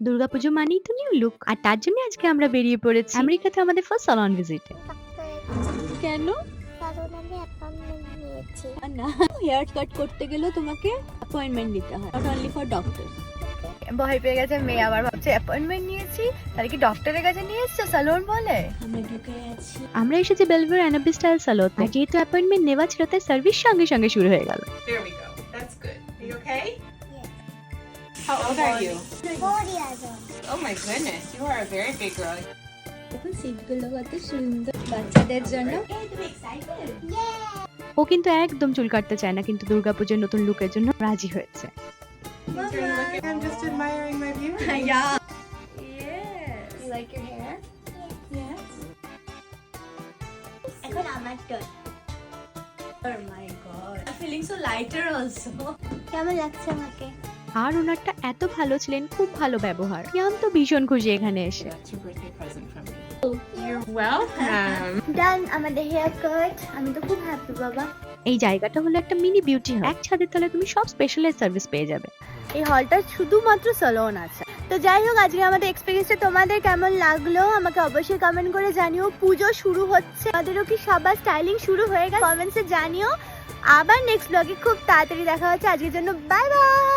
দুর্গাপুজো মানেই তো new look, আর তার জন্য আজকে আমরা বেরিয়ে পড়েছি আমেরিকাতে আমাদের ফার্স্ট সালন ভিজিটে। কেন? কারণ আমি অ্যাপয়েন্টমেন্ট নিয়েছি। না, হেয়ার কাট করতে গেলেও তোমাকে অ্যাপয়েন্টমেন্ট নিতে হয়, নট অনলি ফর ডক্টর। ভয় পেয়ে গেছে মেয়ে, আবার ভাবছে অ্যাপয়েন্টমেন্ট নিয়েছি, তাহলে কি ডক্টরের কাছে নিয়ে এসছে সালোন বলে। আমরা ঢুকে আছি। আমরা এসেছি বেলভিউর অ্যানাবি স্টাইল সালোন, আর যেহেতু অ্যাপয়েন্টমেন্ট নেওয়া ছিল তাই সার্ভিস সঙ্গে সঙ্গে শুরু হয়ে গেল। There we go. That's good. Are you okay? Yes. How old are you? 4 years old. Oh my goodness, you are a very big girl. দেখুন সিটগুলো কত সুন্দর বাচ্চাদের জন্য। ও কিন্তু একদম চুল কাটতে চায় না, কিন্তু দুর্গাপুজোর নতুন লুকের জন্য রাজি হয়েছে। I'm just admiring my view. Yeah. Yes. You like your hair? Yes. এখন আমার turn. Oh my god. I'm feeling so lighter also. কেমন লাগছে আমাকে? আর ওনারটা এত ভালো ছিলেন, খুব ভালো ব্যবহার। ইয়াম তো ভীষণ খুশি এখানে এসে। That's your birthday present from me. You're welcome. ডান আমাদের হেয়ার কাট। আমি তো খুব হ্যাপি বাবা। এই জায়গাটা হলো একটা মিনি বিউটি হল, এক ছাদের তলায় তুমি সব স্পেশালাইজ সার্ভিস পেয়ে যাবে। এই হলটা শুধুমাত্র সালোন আছে। তো যাই হোক, আজকে আমাদের এক্সপেরিয়েন্সটা তোমাদের কেমন লাগলো আমাকে অবশ্যই কমেন্ট করে জানিও। পুজো শুরু হচ্ছে, আমাদেরও কি সবার স্টাইলিং শুরু হয়ে গেছে কমেন্টসে জানিও। আবার নেক্সট ব্লগে খুব তাড়াতাড়ি দেখা হচ্ছে। আজকের জন্য বাই বাই।